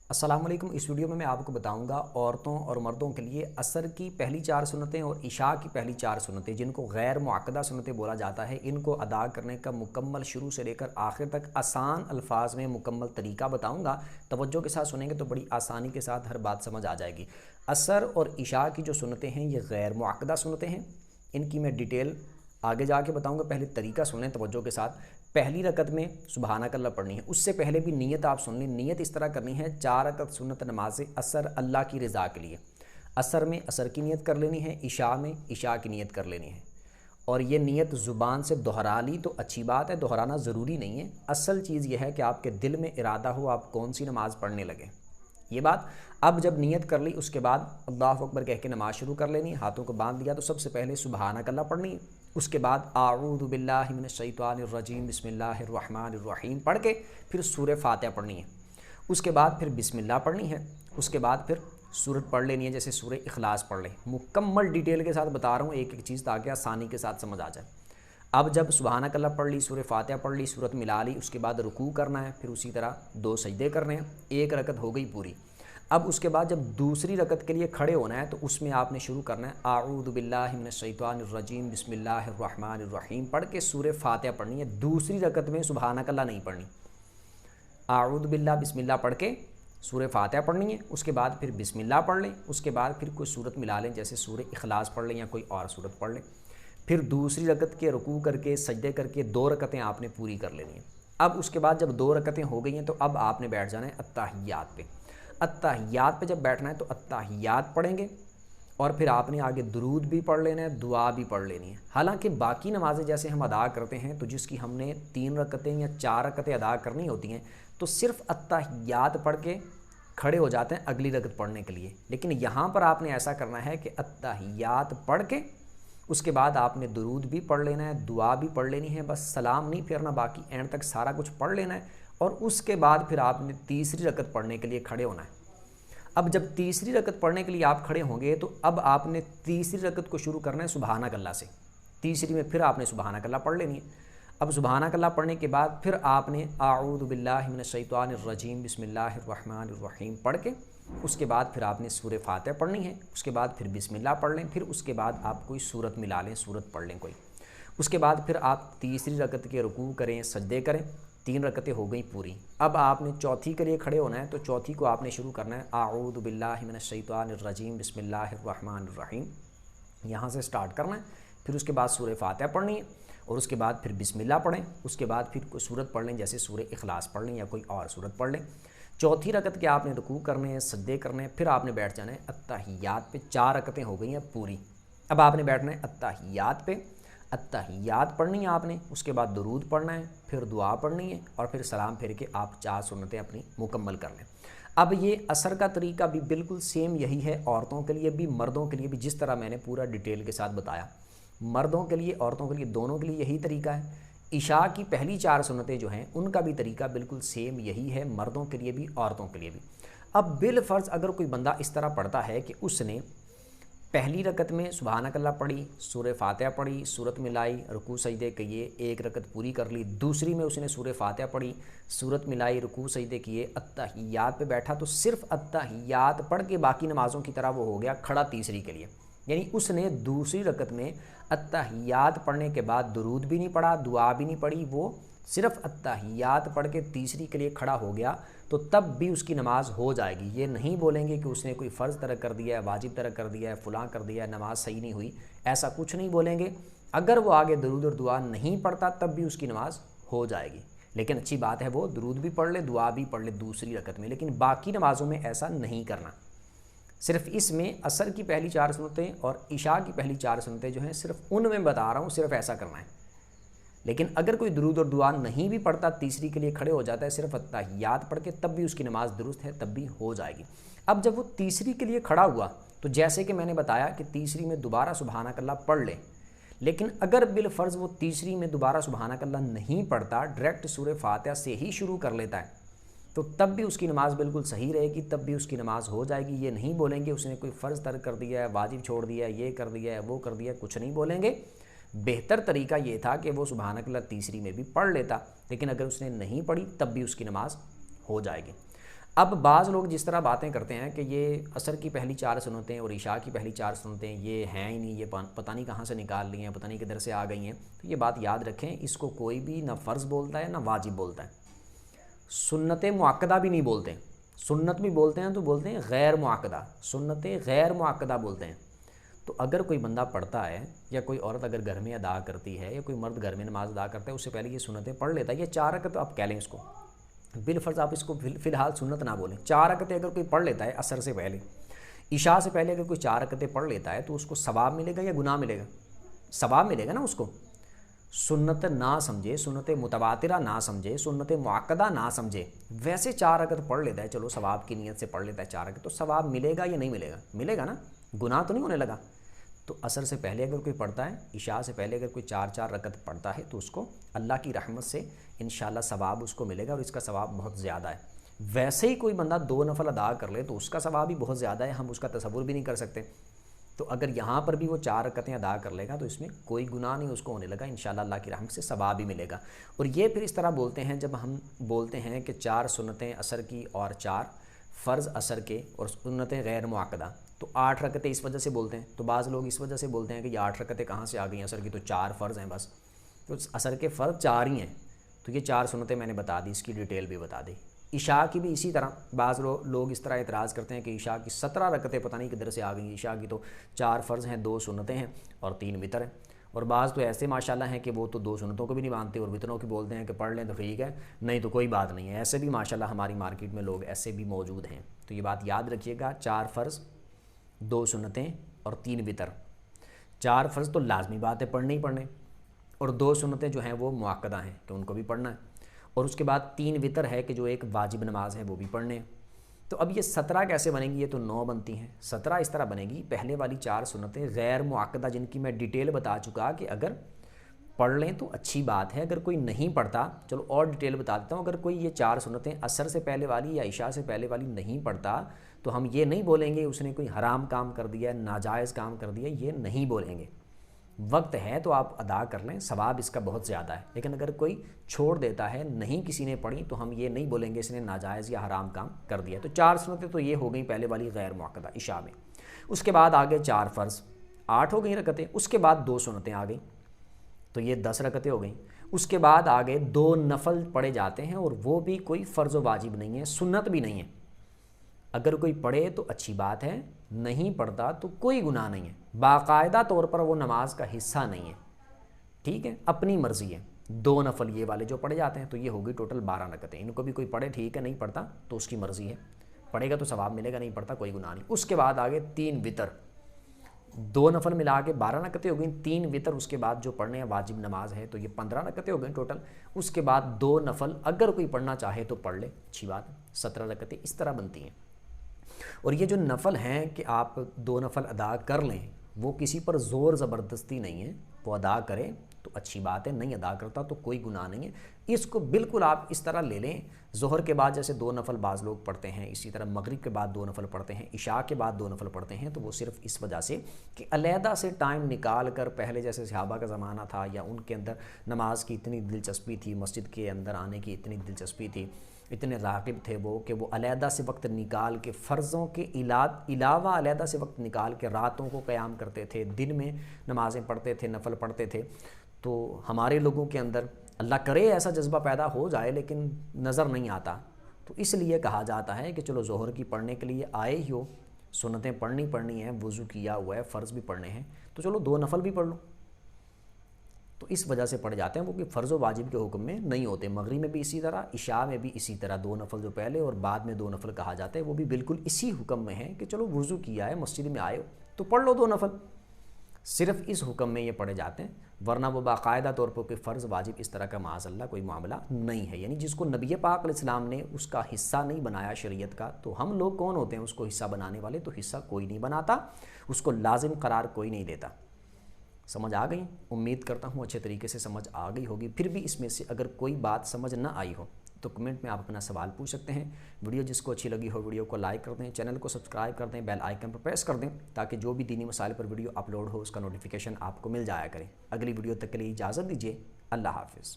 अस्सलाम वालेकुम। इस वीडियो में मैं आपको बताऊंगा औरतों और मर्दों के लिए असर की पहली 4 सुन्नतें और इशा की पहली 4 सुन्नतें, जिनको गैर मुअक्कदा सुन्नतें बोला जाता है, इनको अदा करने का मुकम्मल शुरू से लेकर आखिर तक आसान अल्फाज में मुकम्मल तरीका बताऊंगा। तवज्जो के साथ सुनेंगे तो बड़ी आसानी के साथ हर बात समझ आ जाएगी। असर और इशा की जो सुन्नतें हैं ये गैर मुअक्कदा सुन्नतें हैं। इनकी मैं डिटेल आगे जाके बताऊंगा। पहले तरीका सुन लें तवज्जो के साथ। पहली रकत में सुबहानक अल्लाह पढ़नी है। उससे पहले भी नीयत आप सुन लें। नीयत इस तरह करनी है, 4 रकत सुन्नत नमाज असर अल्लाह की रज़ा के लिए। असर में असर की नीयत कर लेनी है, इशा में इशा की नीयत कर लेनी है। और ये नीयत ज़ुबान से दोहरा ली तो अच्छी बात है, दोहराना ज़रूरी नहीं है। असल चीज़ यह है कि आपके दिल में इरादा हो आप कौन सी नमाज़ पढ़ने लगे, ये बात। अब जब नीयत कर ली उसके बाद अल्लाहु अकबर कह के नमाज़ शुरू कर लेनी है। हाथों को बांध दिया तो सबसे पहले सुबहानक अल्लाह पढ़नी है। उसके बाद आऊज़ु बिल्लाहि मिनश शैतानिर रजीम बिस्मिल्लाहिर रहमानिर रहीम पढ़ के फिर सूरह फातिहा पढ़नी है। उसके बाद फिर बिस्मिल्लाह पढ़नी है। उसके बाद फिर सूरत पढ़ लेनी है, जैसे सूरह इखलास पढ़ लें। मुकम्मल डिटेल के साथ बता रहा हूँ एक एक चीज़, ताकि आसानी के साथ समझ आ जाए। अब जब सुबहानक अल्लाह पढ़ ली, सूरह फातिहा पढ़ ली, सूरत मिला ली, उसके बाद रुकू करना है। फिर उसी तरह 2 सजदे करने हैं। एक रकत हो गई पूरी। अब उसके बाद जब दूसरी रकत के लिए खड़े होना है तो उसमें आपने शुरू करना है आऊज़ु बिल्लाहि मिनश शैतानिर रजीम बिस्मिल्लाहिर रहमानिर रहीम पढ़ के सूरह फातिहा पढ़नी है। दूसरी रकत में सुबहानक अल्लाह नहीं पढ़नी। आऊज़ु बिल्लाह बिस्मिल्लाह पढ़ के सूरह फातिहा पढ़नी है। उसके बाद फिर बिस्मिल्लाह पढ़ लें। उसके बाद फिर कोई सूरत मिला लें, जैसे सूरह इखलास पढ़ लें या कोई और सूरत पढ़ लें। फिर दूसरी रकत के रुकू करके सजदे करके 2 रकतें आपने पूरी कर लेनी है। अब उसके बाद जब 2 रकतें हो गई हैं तो अब आपने बैठ जाना है अत्ताहियात पे। अत्ताहियात पे जब बैठना है तो अत्ताहियात पढ़ेंगे और फिर आपने आगे दुरूद भी पढ़ लेना है, दुआ भी पढ़ लेनी है। हालांकि बाकी नमाज़ें जैसे हम अदा करते हैं तो जिसकी हमने 3 रकतें या 4 रकतें अदा करनी होती हैं तो सिर्फ अत्ताहियात पढ़ के खड़े हो जाते हैं अगली रकत पढ़ने के लिए। लेकिन यहाँ पर आपने ऐसा करना है कि अत्ताहियात पढ़ के उसके बाद आपने दुरूद भी पढ़ लेना है, दुआ भी पढ़ लेनी है। बस सलाम नहीं फेरना, बाकी एंड तक सारा कुछ पढ़ लेना है। और उसके बाद फिर आपने तीसरी रकत पढ़ने के लिए खड़े होना है। अब जब तीसरी रकत पढ़ने के लिए आप खड़े होंगे तो अब आपने तीसरी रकत को शुरू करना है सुबहानक अल्लाह से। तीसरी में फिर आपने सुबहानक अल्लाह पढ़ लेनी है। अब सुबहानक अल्लाह पढ़ने के बाद फिर आपने आऊज़ु बिल्लाहि मिनश शैतानिर रजीम बिस्मिल्लाहिर रहमानिर रहीम पढ़ के उसके बाद फिर आपने सूरह फातिहा पढ़नी है। उसके बाद फिर बिस्मिल्लाह पढ़ लें। फिर उसके बाद आप कोई सूरत मिला लें, सूरत पढ़ लें कोई। उसके बाद फिर आप तीसरी रकत के रुकू करें, सजदे करें। 3 रकतें हो गई पूरी। अब आपने चौथी के लिए खड़े होना है तो चौथी को आपने शुरू करना है आऊज़ु बिल्लाहि मिनश शैतानिर रजीम बिस्मिल्लाहिर रहमानिर रहीम, यहाँ से स्टार्ट करना है। फिर उसके बाद सूरह फातिहा पढ़नी है और उसके बाद फिर बिस्मिल्लाह पढ़ें। उसके बाद फिर कोई सूरत पढ़ लें, जैसे सूरह इखलास पढ़ लें या कोई और सूरत पढ़ लें। चौथी रकत के आपने रुकू करने हैं, सजदे करने हैं। फिर आपने बैठ जाना है अत्ताहियात पे। 4 रकतें हो गई हैं पूरी। अब आपने बैठना है अत्ताहियात पे। अत्ताहियात पढ़नी है आपने, उसके बाद दुरूद पढ़ना है, फिर दुआ पढ़नी है और फिर सलाम फेर के आप 4 सुन्नतें अपनी मुकम्मल कर लें। अब ये असर का तरीका भी बिल्कुल सेम यही है, औरतों के लिए भी मर्दों के लिए भी, जिस तरह मैंने पूरा डिटेल के साथ बताया। मर्दों के लिए औरतों के लिए दोनों के लिए यही तरीका है। इशा की पहली 4 सुन्नतें जो हैं उनका भी तरीका बिल्कुल सेम यही है, मर्दों के लिए भी औरतों के लिए भी। अब बिलफर्ज अगर कोई बंदा इस तरह पढ़ता है कि उसने पहली रकत में सुबहानक अल्लाह पढ़ी, सूरह फातिहा पढ़ी, सूरत मिलाई, रुकू सजदे किए, 1 रकत पूरी कर ली। दूसरी में उसने सूरह फातिहा पढ़ी, सूरत मिलाई, रुकू सजदे किए, अत्ताहियात पे बैठा तो सिर्फ अत्ताहियात पढ़ के बाकी नमाज़ों की तरह वो हो गया खड़ा तीसरी के लिए। यानी उसने दूसरी रकत में अत्ताहियात पढ़ने के बाद दुरूद भी नहीं पढ़ा, दुआ भी नहीं पढ़ी, वो सिर्फ अत्ताहियात पढ़ के तीसरी के लिए खड़ा हो गया तो तब भी उसकी नमाज़ हो जाएगी। ये नहीं बोलेंगे कि उसने कोई फ़र्ज़ तरक कर दिया है, वाजिब तरक कर दिया है, फ़लाँ कर दिया है, नमाज़ सही नहीं हुई, ऐसा कुछ नहीं बोलेंगे। अगर वो आगे दुरूद और दुआ नहीं पढ़ता तब भी उसकी नमाज़ हो जाएगी। लेकिन अच्छी बात है वो दुरूद भी पढ़ ले, दुआ भी पढ़ ले दूसरी रकत में। लेकिन बाकी नमाज़ों में ऐसा नहीं करना। सिर्फ इसमें असर की पहली 4 सुन्नतें और इशा की पहली 4 सुन्नतें जो हैं सिर्फ उनमें बता रहा हूँ, सिर्फ ऐसा करना है। लेकिन अगर कोई दुरूद और दुआ नहीं भी पढ़ता, तीसरी के लिए खड़े हो जाता है सिर्फ अत्ताहियात पढ़ के, तब भी उसकी नमाज़ दुरुस्त है, तब भी हो जाएगी। अब जब वो तीसरी के लिए खड़ा हुआ तो जैसे कि मैंने बताया कि तीसरी में दोबारा सुबहानक अल्लाह पढ़ ले। लेकिन अगर बिलफर्ज वो तीसरी में दोबारा सुबहानक अल्लाह नहीं पढ़ता, डायरेक्ट सूरह फातिहा से ही शुरू कर लेता है, तो तब भी उसकी नमाज़ बिल्कुल सही रहेगी, तब भी उसकी नमाज़ हो जाएगी। ये नहीं बोलेंगे उसने कोई फ़र्ज़ तर्क कर दिया है, वाजिब छोड़ दिया है, ये कर दिया है, वो कर दिया है, कुछ नहीं बोलेंगे। बेहतर तरीका ये था कि वो सुबहानक तीसरी में भी पढ़ लेता, लेकिन अगर उसने नहीं पढ़ी तब भी उसकी नमाज हो जाएगी। اب بعض لوگ جس طرح باتیں کرتے ہیں کہ یہ عصر کی پہلی 4 سنتیں اور عشاء کی پہلی 4 سنتیں یہ ہیں ہی نہیں، یہ پتہ نہیں کہاں سے نکال لی ہیں، پتہ نہیں کدھر سے آ گئی ہیں، تو یہ بات یاد رکھیں، اس کو کوئی بھی نہ فرض بولتا ہے نہ واجب بولتا ہے، سنت مؤکدہ بھی نہیں بولتے، سنت بھی بولتے ہیں تو بولتے ہیں غیر مؤکدہ، سنتیں غیر مؤکدہ بولتے ہیں۔ تو اگر کوئی بندہ پڑھتا ہے یا کوئی عورت اگر گھر میں ادا کرتی ہے یا کوئی مرد گھر میں نماز ادا کرتا ہے، اس سے پہلے یہ سنتیں پڑھ لیتا ہے، یہ 4 رکعت آپ کہہ لیں اس کو، بالفرض آپ اس کو فی الحال سنت نہ بولیں، 4 رکعتیں اگر کوئی پڑھ لیتا ہے عصر سے پہلے، عشاء سے پہلے اگر کوئی 4 رکعتیں پڑھ لیتا ہے تو اس کو ثواب ملے گا یا گناہ ملے گا؟ ثواب ملے گا نا اس کو۔ سنت نہ سمجھے، سنت متواترہ نہ سمجھے، سنت مؤکدہ نہ سمجھے، ویسے 4 رکعت پڑھ لیتا ہے، چلو ثواب کی نیت سے پڑھ لیتا ہے 4 رکعت، تو ثواب ملے گا یا نہیں ملے گا؟ ملے گا نا، گناہ تو نہیں ہونے لگا۔ تو عصر سے پہلے اگر کوئی پڑھتا ہے، عشاء سے پہلے اگر کوئی 4 رکعت پڑھتا ہے تو اس کو اللہ کی رحمت سے انشاءاللہ ثواب اس کو ملے گا، اور اس کا ثواب بہت زیادہ ہے۔ ویسے ہی کوئی بندہ 2 نفل ادا کر لے تو اس کا ثواب بھی بہت زیادہ ہے، ہم اس کا تصور بھی نہیں کر سکتے۔ تو اگر یہاں پر بھی وہ 4 رکعتیں ادا کر لے گا تو اس میں کوئی گناہ نہیں اس کو ہونے لگا، انشاءاللہ اللہ کی رحمت سے ثواب بھی ملے گا۔ اور یہ پھر اس طرح بولتے ہیں جب ہم بولتے ہیں کہ 4 سنتیں عصر کی اور 4 فرض عصر کے اور سنتیں غیر مؤکدہ، تو 8 رکعتیں اس وجہ سے بولتے ہیں، تو بعض لوگ اس وجہ سے بولتے ہیں کہ یہ 8 رکعتیں کہاں سے آ گئیں، عصر کی تو 4 فرض ہیں بس، تو عصر کے فرض 4 ہی ہیں، تو یہ 4 سنتیں میں نے بتا دی، اس کی ڈیٹیل بھی بتا دی۔ عشاء کی بھی اسی طرح، بعض لوگ اس طرح اعتراض کرتے ہیں کہ عشاء کی 17 رکعتیں پتہ نہیں کدھر سے آ گئیں، عشاء کی تو 4 فرض ہیں، 2 سنتیں ہیں اور 3 وتر ہیں، اور بعض تو ایسے ماشاءاللہ ہیں کہ وہ تو 2 سنتوں کو بھی نہیں مانتے اور وتروں کی بولتے ہیں کہ پڑھ لیں تو ٹھیک ہے، نہیں تو کوئی بات نہیں ہے، ایسے بھی ماشاءاللہ ہماری مارکیٹ میں لوگ ایسے بھی موجود ہیں۔ تو یہ بات یاد رکھیے گا، 4 فرض، 2 سنتیں اور 3 وتر، 4 فرض تو لازمی بات ہے پڑھنے ہی پڑھنے، اور 2 سنتیں جو ہیں وہ مؤکدہ ہیں کہ ان کو بھی پڑھنا ہے، اور اس کے بعد 3 وتر ہے کہ جو ایک واجب نماز ہے وہ بھی پڑھنے ہیں۔ تو اب یہ 17 کیسے بنیں گی؟ یہ تو 9 بنتی ہیں، 17 اس طرح بنے گی، پہلے والی 4 سنتیں غیر مؤکدہ جن کی میں ڈیٹیل بتا چکا کہ اگر پڑھ لیں تو اچھی بات ہے، اگر کوئی نہیں پڑھتا، چلو اور ڈیٹیل بتا دیتا ہوں، اگر کوئی یہ 4 سنتیں عصر سے پہلے والی یا عشاء سے پہلے والی نہیں پڑھتا تو ہم یہ نہیں بولیں گے اس نے کوئی حرام کام کر دیا، ناجائز کام کر دیا، یہ نہیں بولیں گے، وقت ہے تو آپ ادا کر لیں، ثواب اس کا بہت زیادہ ہے۔ لیکن اگر کوئی چھوڑ دیتا ہے، نہیں کسی نے پڑھی، تو ہم یہ نہیں بولیں گے اس نے ناجائز یا حرام کام کر دیا۔ تو 4 سنتیں تو یہ ہو گئیں پہلے والی غیر مؤکدہ عشاء میں، اس کے بعد آگے 4 فرض، 8 ہو گئیں رکعتیں، اس کے بعد 2 سنتیں آ گئیں، تو یہ 10 رکعتیں ہو گئیں، اس کے بعد آگے 2 نفل پڑھے جاتے ہیں، اور وہ بھی کوئی فرض و واجب نہیں ہے، سنت بھی نہیں ہے، اگر کوئی پڑھے تو اچھی بات ہے، نہیں پڑھتا تو کوئی گناہ نہیں ہے، باقاعدہ طور پر وہ نماز کا حصہ نہیں ہے، ٹھیک ہے، اپنی مرضی ہے۔ 2 نفل یہ والے جو پڑھے جاتے ہیں تو یہ ہوگی ٹوٹل 12 رکعتیں، ان کو بھی کوئی پڑھے ٹھیک ہے، نہیں پڑھتا تو اس کی مرضی ہے، پڑھے گا تو ثواب ملے گا، نہیں پڑھتا کوئی گناہ نہیں۔ اس کے بعد آگے 3 وتر، 2 نفل ملا کے 12 رکعتیں ہو گئیں، 3 وتر اس کے بعد جو پڑھنے ہیں واجب نماز ہے تو یہ 15 رکعتیں ہو گئیں ٹوٹل، اس کے بعد 2 نفل اگر کوئی پڑھنا چاہے تو پڑھ لے، اچھی بات ہے، 17 رکعتیں اس طرح بنتی ہیں۔ اور یہ جو نفل ہیں کہ آپ 2 نفل ادا کر لیں، وہ کسی پر زور زبردستی نہیں ہے، وہ ادا کرے تو اچھی بات ہے، نہیں ادا کرتا تو کوئی گناہ نہیں ہے۔ اس کو بالکل آپ اس طرح لے لیں، ظہر کے بعد جیسے 2 نفل بعض لوگ پڑھتے ہیں، اسی طرح مغرب کے بعد 2 نفل پڑھتے ہیں، عشاء کے بعد 2 نفل پڑھتے ہیں، تو وہ صرف اس وجہ سے کہ علیحدہ سے ٹائم نکال کر، پہلے جیسے صحابہ کا زمانہ تھا یا ان کے اندر نماز کی اتنی دلچسپی تھی، مسجد کے اندر آنے کی اتنی دلچسپی تھی، اتنے راغب تھے وہ کہ وہ علیحدہ سے وقت نکال کے فرضوں کے علاوہ علیحدہ سے وقت نکال کے راتوں کو قیام کرتے تھے، دن میں نمازیں پڑھتے تھے، نفل پڑھتے تھے۔ تو ہمارے لوگوں کے اندر اللہ کرے ایسا جذبہ پیدا ہو جائے لیکن نظر نہیں آتا، تو اس لیے کہا جاتا ہے کہ چلو ظہر کی پڑھنے کے لیے آئے ہی ہو، سنتیں پڑھنی ہیں، وضو کیا ہوا ہے، فرض بھی پڑھنے ہیں، تو چلو 2 نفل بھی پڑھ لو، تو اس وجہ سے پڑھ جاتے ہیں، وہ کہ فرض و واجب کے حکم میں نہیں ہوتے۔ مغرب میں بھی اسی طرح، عشاء میں بھی اسی طرح، 2 نفل جو پہلے اور بعد میں 2 نفل کہا جاتا ہے، وہ بھی بالکل اسی حکم میں ہے کہ چلو وضو کیا ہے، مسجد میں آئے ہو تو پڑھ لو 2 نفل، صرف اس حکم میں یہ پڑھے جاتے ہیں، ورنہ وہ باقاعدہ طور پر کوئی فرض واجب اس طرح کا معاذ اللہ کوئی معاملہ نہیں ہے۔ یعنی جس کو نبی پاک علیہ السلام نے اس کا حصہ نہیں بنایا شریعت کا، تو ہم لوگ کون ہوتے ہیں اس کو حصہ بنانے والے؟ تو حصہ کوئی نہیں بناتا، اس کو لازم قرار کوئی نہیں دیتا۔ سمجھ آ گئی؟ امید کرتا ہوں اچھے طریقے سے سمجھ آ گئی ہوگی۔ پھر بھی اس میں سے اگر کوئی بات سمجھ نہ آئی ہو تو کمنٹ میں آپ اپنا سوال پوچھ سکتے ہیں۔ ویڈیو جس کو اچھی لگی ہو ویڈیو کو لائک کر دیں، چینل کو سبسکرائب کر دیں، بیل آئیکن پر پریس کر دیں تاکہ جو بھی دینی مسائل پر ویڈیو اپلوڈ ہو اس کا نوٹیفیکیشن آپ کو مل جایا کرے۔ اگلی ویڈیو تک کے لیے اجازت دیجیے، اللہ حافظ۔